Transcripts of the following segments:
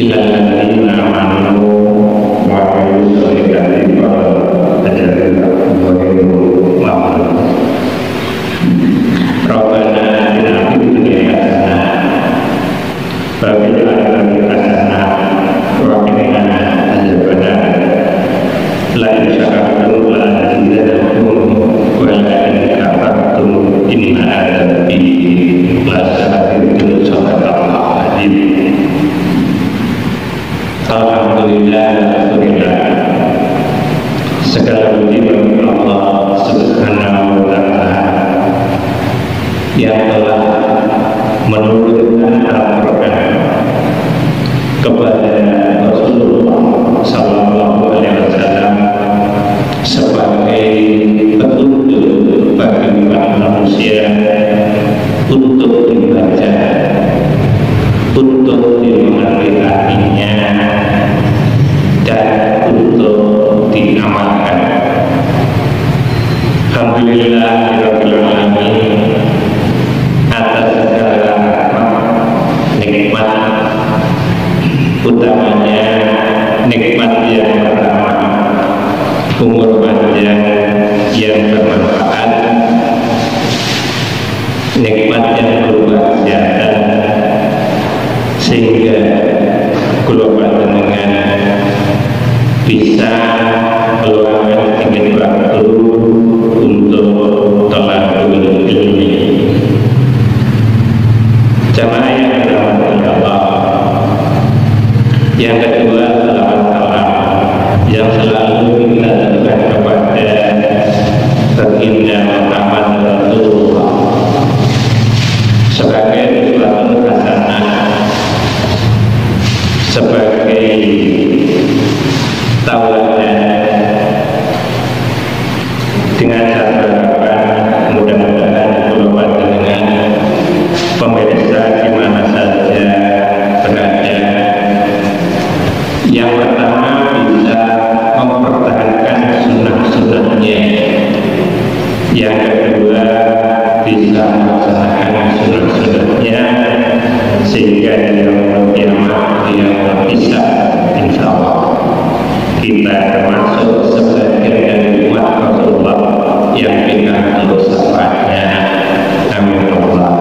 illalladzina amanu wa amilus solihati wa tajaddadu wa Rabbana atina fid dunya hasanah wa fil akhirati hasanah wa qina adzabannar. La in syakartum la azidannakum wa la in kafartum inna adzabi lasyadid. Sadaqallahul adzim. Alhamdulillah, alhamdulillah. Segala puji bagi Allah Subhanahu wa ta'ala yang telah menurunkan Al-Quran kepada Rasulullah Sallallahu Alaihi Wasallam sebagai petunjuk bagi umat manusia untuk dibaca, untuk dimengerti artinya, dan untuk diamalkan. Alhamdulillahirabbil alamin atas segala nikmat, utamanya nikmat yang pertama, umur panjang yang bermanfaat, nikmat yang berupa kesehatan, sehingga keluarga dengan bisa meluangkan sedikit waktu untuk talabul ilmi. Jamaah yang dirahmati Allah, yang kedua selawat salam yang selalu kita lakukan kepada baginda Muhammad Rasulullah sebagai suatu hasanah, sebagai tauladan, dengan harapan mudah-mudahan keluar dengan pemirsa di mana saja berada, yang pertama bisa mempertahankan sunnah-sunnahnya, yang kedua bisa melaksanakan sunnah-sunnahnya sehingga di yaumul kiamat dia bisa, insya Allah kita termasuk sebagian dari umat Rasulullah yang kita terus syafaatnya. Amin Allah.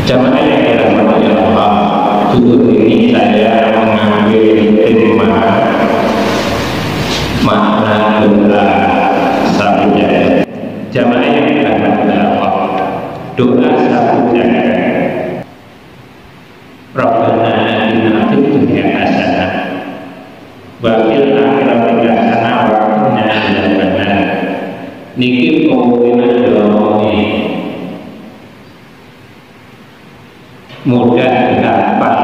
Jamaah yang dirahmati Allah, dulu ini saya mengambil tema makna doa sapu jagat. Jamaah yang dirahmati Allah, doa sapu jagat. Rabbana atina fid dunya hasanah wa fil akhirati hasanah wa qina adzabannar. Niki pengumuman doa ini mudah dihafal,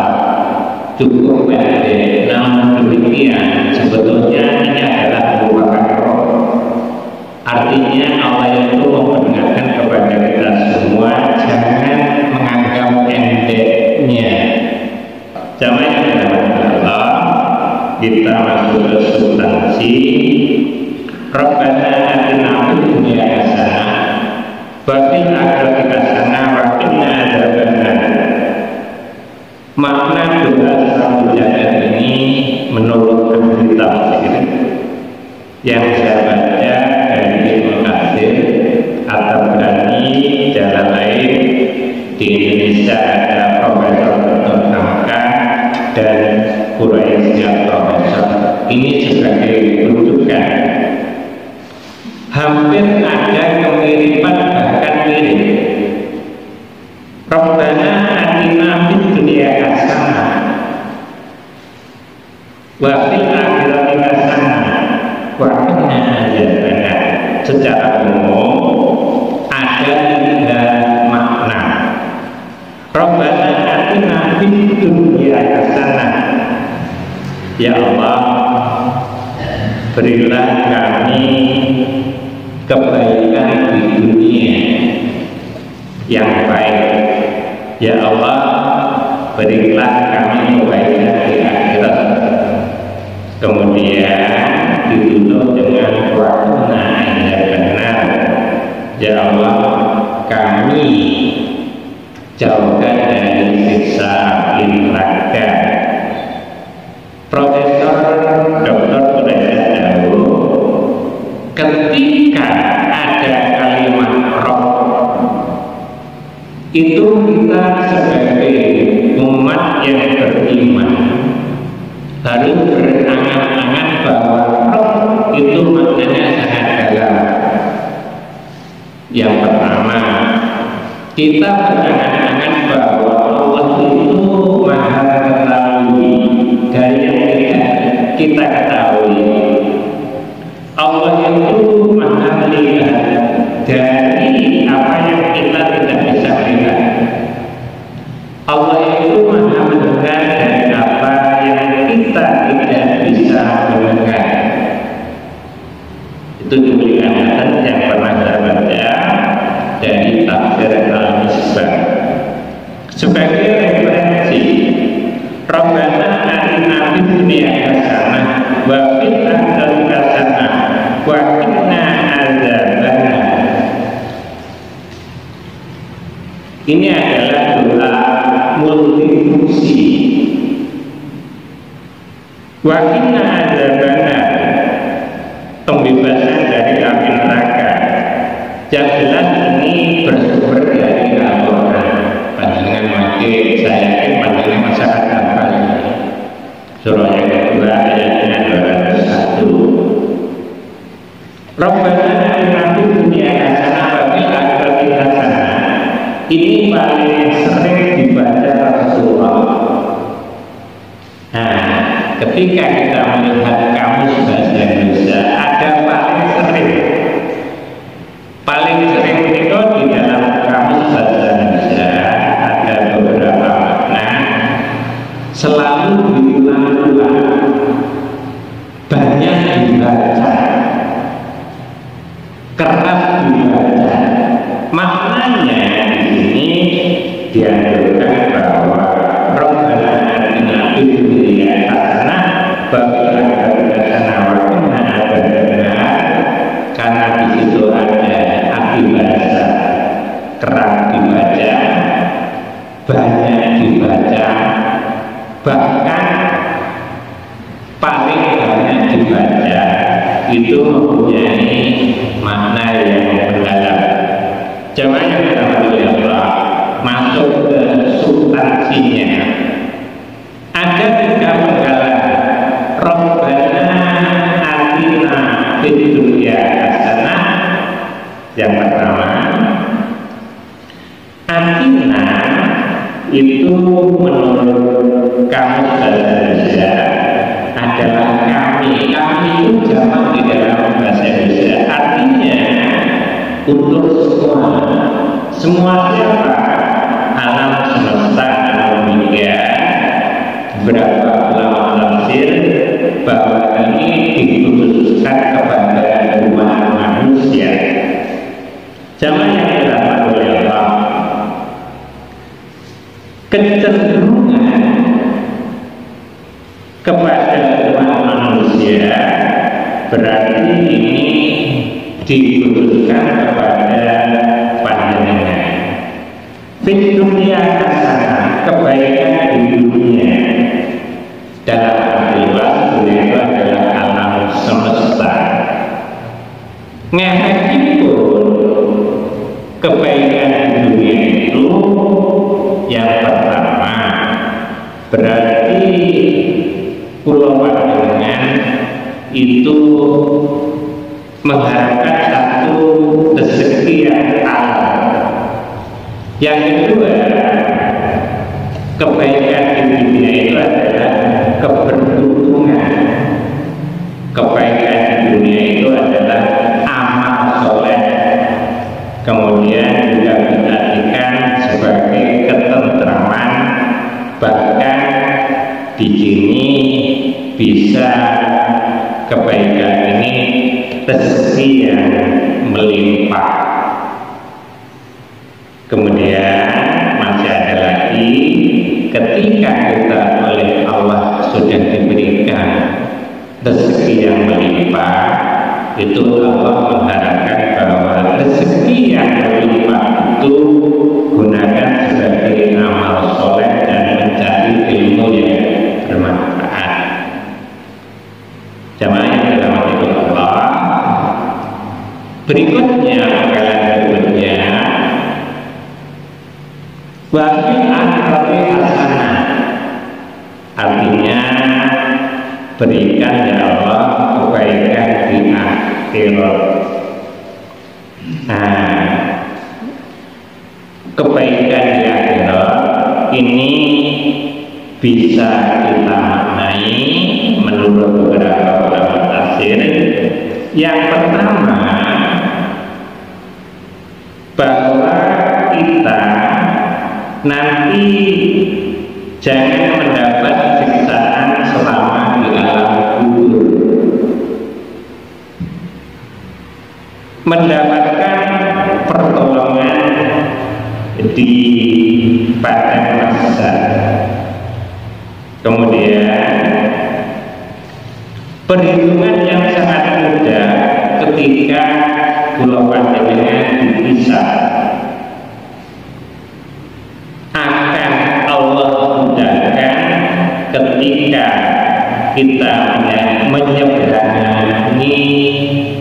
cukup pendek, namun demikian sebetulnya ini adalah merupakan roh. Artinya Allah itu memperingatkan kepada kita semua jangan menganggap endeknya. Jamaah yang dirahmati Allah, kita masuk ke substansi. Rabbana atina fid dunya hasanah wa fil akhirati hasanah wa qina adzabannar. Makna doa sapu jagat ini menurut ahli tafsir yang saya baca dari Ibnu Katsir, At-Tabrani, jalan lain di Indonesia ada Profesor Dr. Hamka dan Quraisy Profesor. Ini sebagai rujukan. Hampir ada kemiripan, bahkan mirip. Rabbana atina fid dunya hasanah wa fil akhirati hasanah wa qina adzabannar. Secara umum ada tiga makna. Rabbana atina fid dunya hasanah, ya Allah, berilah kami kebaikan di dunia yang baik. Ya Allah, berilah kami kebaikan di akhirat. Kemudian ditutup dengan waqna adzabannar. Ya Allah, kami jauhkan dari siksa neraka. ada. Profesor Dr. Derajat Daud, ketika ada kalimat roh, itu kita sebagai umat yang beriman harus berangan-angan bahwa roh itu maknanya sangat dalam. Yang pertama, kita berangan-angan bahwa Allah itu maha mengetahui dari yang tidak kita ketahui. Allah itu maha melihat dari apa yang kita tidak bisa lihat. Allah itu maha mendengar dari apa yang kita tidak bisa mendengar. Itu diberikan yang pernah saya baca dari tafsir Al-Misbah sebagai referensi. Rabbana atina fid dunya hasanah wa fil akhirati hasanah wa qina adzabannar. Ini adalah doa multifungsi. Wa qina adzabannar, pembebasan dari api neraka. Yang jelas ini bersumber dari Al-Quran. Panjangan mati saya yakin panjangan masyarakat hafal. Surah yang kedua ayatnya 201. Rabbana atina fid dunya hasanah wa fil akhirati hasanah. Ini paling sering dibaca Rasulullah. Nah, ketika kita melihat kamus bahasa Indonesia, ada paling sering itu di dalam kamus bahasa Indonesia ada beberapa makna selalu diulang-ulang, banyak dibaca, kerap dibaca. Maknanya di sini dianjurkan bahwa Rabbana atina fid dunya hasanah wa fil akhirati hasanah wa qina adzabannar, karena di situ ada arti bahasa, kerap dibaca, banyak dibaca, bahkan paling banyak dibaca. Itu mempunyai makna yang mendalam. Coba yang kita masuk ke substansinya. Ada 3 penggalan. Rabbana atina fid dunya hasanah. Yang pertama, atina itu menurut kamus bahasa Indonesia adalah kami. Kami itu jamak di dalam bahasa Indonesia, artinya untuk semua siapa? Alam semesta, alam dunia. Berapa ulama tafsir bahwa ini dikhususkan kepada umat manusia. Zaman yang dirahmati oleh Allah, kecenderungan kepada umat manusia berarti ini dikhususkan kepada panjenengan. Fid dunya hasanah, kebaikan di dunia. Dalam arti luas, dunia itu adalah alam semesta. Ngehekipun kebaikan di dunia itu yang pertama berarti pulau panjenengan itu mengharapkan satu rezeki yang halal. Yang kedua, kebaikan di dunia itu adalah keberuntungan. Kebaikan di dunia itu adalah amal soleh. Kemudian juga diartikan sebagai ketentraman, bahkan di sini bisa kebaikan ini rezeki yang melimpah. Kemudian masih ada lagi, ketika kita oleh Allah sudah diberikan rezeki yang melimpah, itu Allah mengharapkan bahwa rezeki yang melimpah itu gunakan sebagai amal soleh dan mencari ilmu yang wafil akhirati hasanah, artinya berikan ya Allah kebaikan di akhirat. Nah, kebaikan di akhirat ini bisa kita maknai menurut beberapa ulama tafsir. Yang pertama, bahwa kita nanti jangan mendapat siksaan selama di alam kubur, mendapatkan pertolongan di padang mahsyar. Kemudian perhitungan yang sangat mudah ketika kula panjenengan dipisah akan Allah mudahkan ketika kita menyeberangi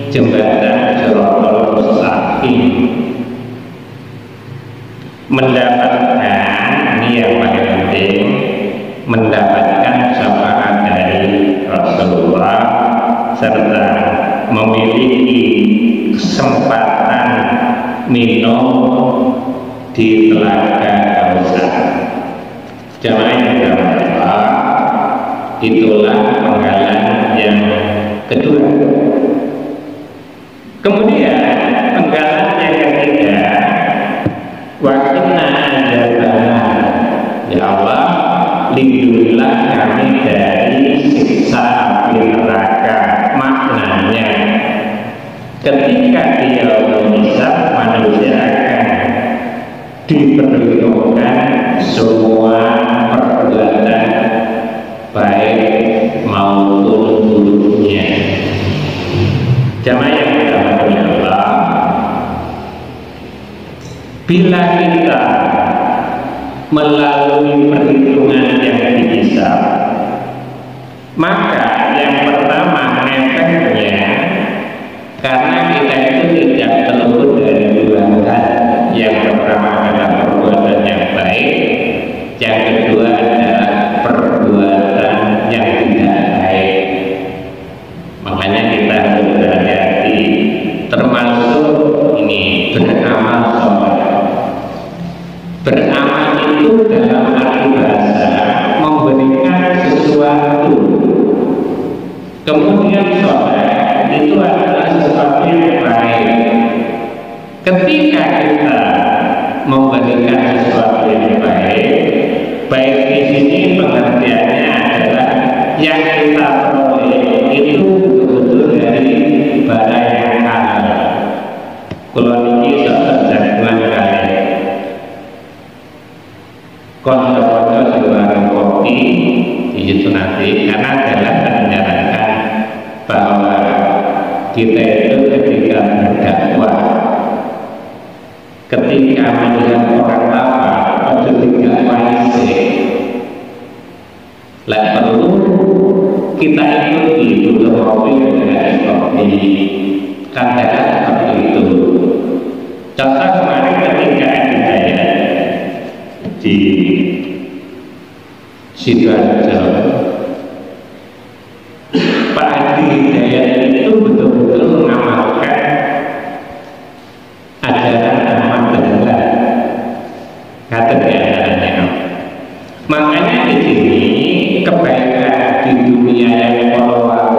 jembatan Shiratal Mustaqim, mendapatkan, ini yang paling penting, mendapatkan syafaat dari Rasulullah serta memiliki kesempatan minum di telaga Kautsar. Jamaah yang dirahmati Allah, itulah penggalan yang kedua. Kemudian penggalan yang ketiga, waqina adzabana, ya Allah lindungilah kami dari siksa api neraka. Maknanya ketika dia menghisab, manusia akan diperhitungkan semua perbuatan baik maupun buruknya. Jamaah yang dirahmati Allah, bila kita melalui perhitungan yang dihisab, maka yang pertama efeknya, karena kita itu tidak terluput dari dua hal. Yang pertama adalah perbuatan yang baik, yang kedua adalah perbuatan yang tidak baik. Makanya kita harus berhati-hati, termasuk ini beramal soleh. Beramal itu dalam arti bahasa memberikan sesuatu, kemudian soleh itu adalah sesuatu yang baik. Ketika kita memberikan sesuatu yang baik, baik di sini pengertiannya adalah yang kita peroleh itu betul-betul dari barang yang halal. Kalau ini jagoan kali, konco-konco di warung kopi itu nanti, karena dalam menyarankan bahwa kita itu ketika berdakwah, ketika melihat orang lapar, harus tidak waisi. Lah perlu kita ikuti butuh kopi dengan kopi, katakan seperti itu. Contoh kemarin ketika kita di Sidoarjo, Pak Adi Hidayat itu betul-betul mengamalkan ajaran Ahmad Dahlan, kata diantaranya. Makanya di sini kebaikan di dunia yang walau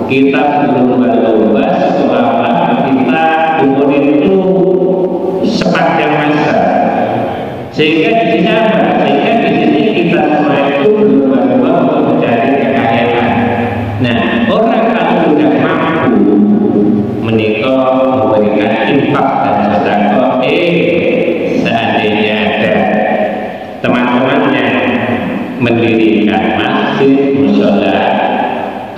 kita berlomba-lomba selama kita umur itu sepanjang masa, sehingga di sini apa? Sehingga di sini kita semua itu berlomba-lomba untuk mencari kekayaan. Nah, orang kalau sudah mampu menikah, memberikan infak dan sedekah, seandainya ada teman-temannya mendirikan masjid, mushola,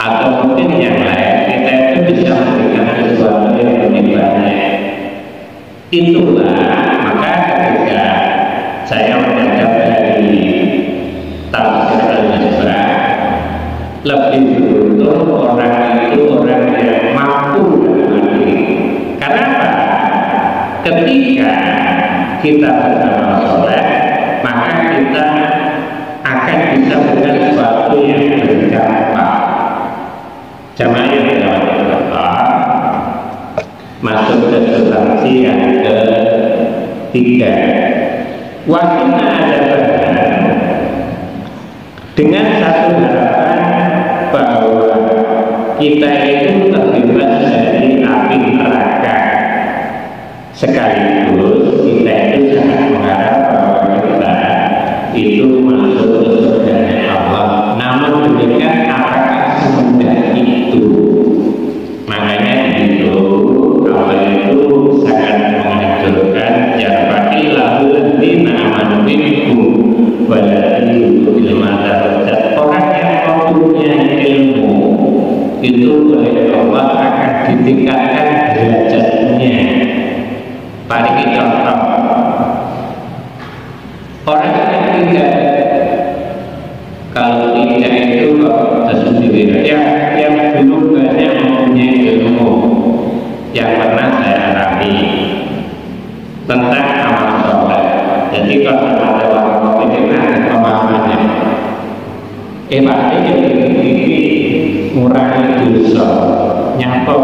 atau mungkin yang lain, kita itu bisa memberikan sesuatu yang lebih banyak. Itulah maka ketika saya menganggap dari tafsir al-Misbah, lebih beruntung orang itu orang yang mampu dalam diri. Karena apa? Ketika kita beramal soleh, Jamaah yang dirahmati Allah, masuk ke substansi yang ketiga. Wakilnya ada bahan dengan satu harapan bahwa kita itu terbebas dari api neraka, sekaligus kita itu sangat mengharap bahwa kita itu masuk ke surga Allah. Namun demikian apakah semudah itu? Makanya itu Allah itu sangat menganjurkan jarfati lahul dina amanu minkum waladi ilma darajat. Orang yang mempunyai ilmu itu oleh Allah akan ditingkatkan derajatnya. Paling contoh, orang yang tidak, kalau tidak itu tersendiri yang belum banyak mempunyai ilmu yang pernah saya alami tentang amal soleh. Jadi kalau ada orang itu ada pemahamannya, Pak ini ngurangi dosa, nyapa,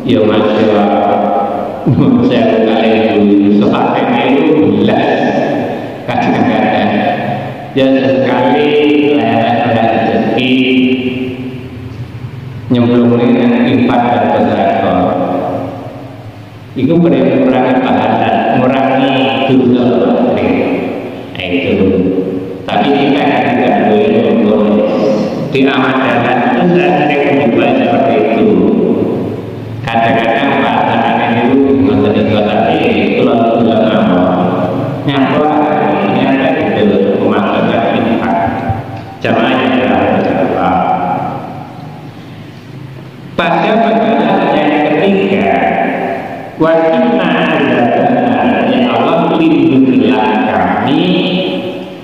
ya masalah, saya kali dulu sepatutnya itu jelas, kadang-kadang, ya sekali lewat rezeki nyemplungin infak dan sedekah, itu mengurangi pahala, mengurangi dosa, itu. Tapi kita tidak boleh di amal jalan itu saya sering mencoba seperti itu. Kadang-kadang pasangan itu mengenai tapi itu lalu tidak mau nyapa ini ada gitu pemasaran infak. Jamaah yang berjamaah. Pada pelajaran yang ketiga, wajibna azab ya Allah lindungilah kami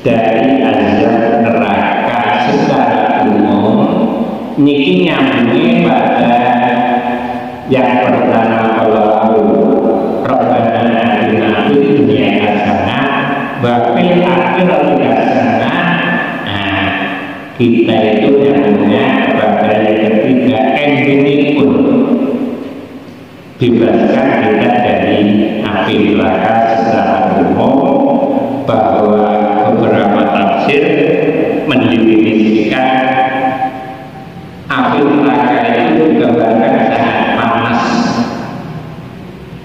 dari azab neraka secara umum. Niki nyambungnya pada yang pertama kalau Rabbana atina fid dunya hasanah wa fil akhirati hasanah. Nah, kita itu nyambungnya pada yang ketiga, endingnya pun bebaskan kita dari api neraka secara umum, bahwa beberapa tafsir mendefinisikan api neraka itu digambarkan sangat panas,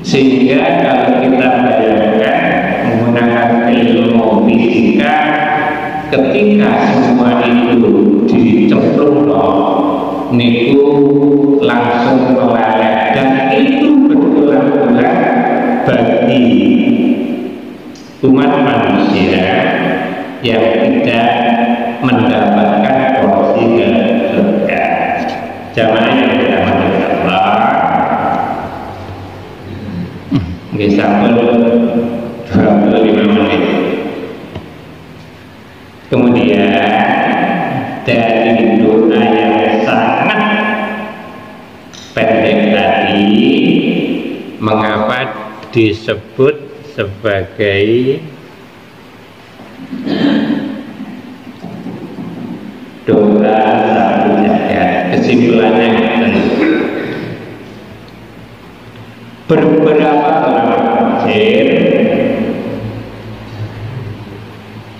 sehingga kalau kita bayangkan menggunakan ilmu fisika, ketika semua itu dicemplung niku langsung meleleh, dan itu berulang-ulang bagi umat manusia yang tidak mendapatkan porsi ke surga. Jamaah yang dirahmati Allah, nggih sampun 25 menit. Kemudian dari doa yang sangat pendek tadi, mengapa disebut sebagai doa satu jagat? Kesimpulannya beberapa tafsir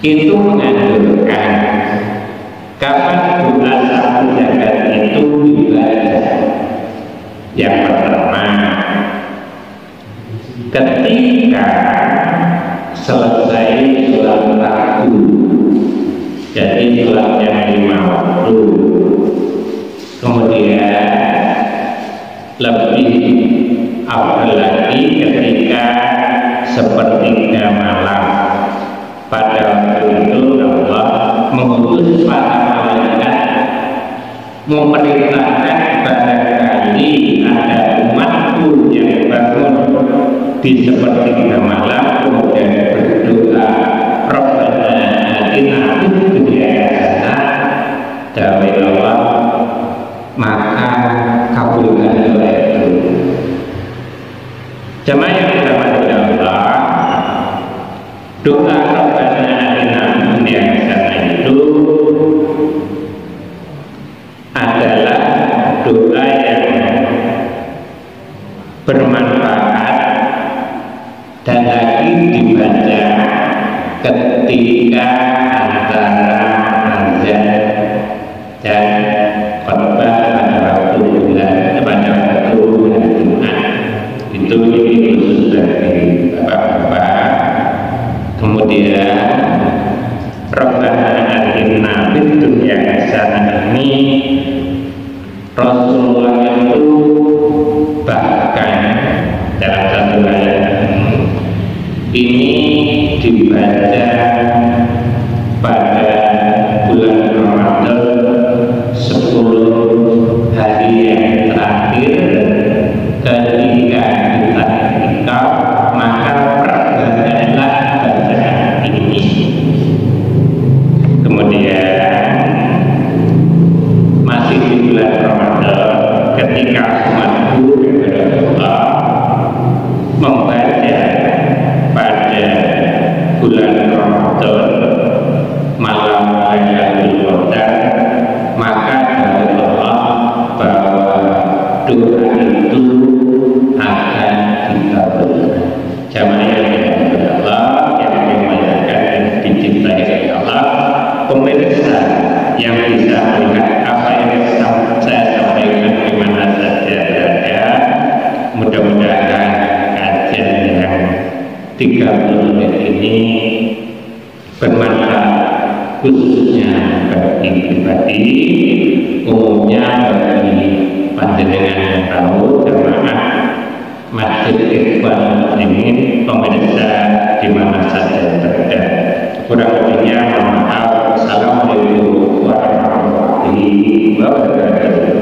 itu menganjurkan kapan doa satu jagat itu dibaca. Yang pertama, ketika selesai sholat fardu, jadi sholat yang 5 waktu. Kemudian lebih awal lagi ketika sepertiga malam. Pada waktu itu Allah mengutus para malaikat memerintahkan barangkali ada umatku yang bangun di sepertiga malam kemudian berdoa Rabbana atina fid dunya hasanah, dawe Allah, maka kabulkan doa itu. Jamaah yang dirahmati Allah, doa Rabbana atina fid dunya hasanah itu adalah ketika antara azan dan khutbah pada waktu bulan Jumat itu ini khusus bagi bapak-bapak. Kemudian Rabbana atina fid dunya hasanah ini Rasulullah itu bahkan dalam satu ayat ini dibaca pada bulan Ramadan 10 hari yang terakhir ketika kita iktikaf, maka perbanyaklah bacaan ini. Kemudian masih di bulan Ramadan ketika umat guru kepada Allah membaca pada bulan Ramadan malam Lailatul Qadar, maka dari Allah bahwa doa itu akan dikabulkan. Jamaah yang dimuliakan Allah, yang dimuliakan dan dicintai oleh Allah, pemirsa yang bisa melihat apa yang saya sampaikan di mana saja berada, mudah-mudahan kajian yang 30 menit ini bermanfaat khususnya bagi pribadi, umumnya bagi panjenengan yang tahu jamaah Masjid Ikhwan Muslimin pemirsa di mana saja berada. Kurang lebihnya mohon maaf. Assalamualaikum warahmatullahi wabarakatuh.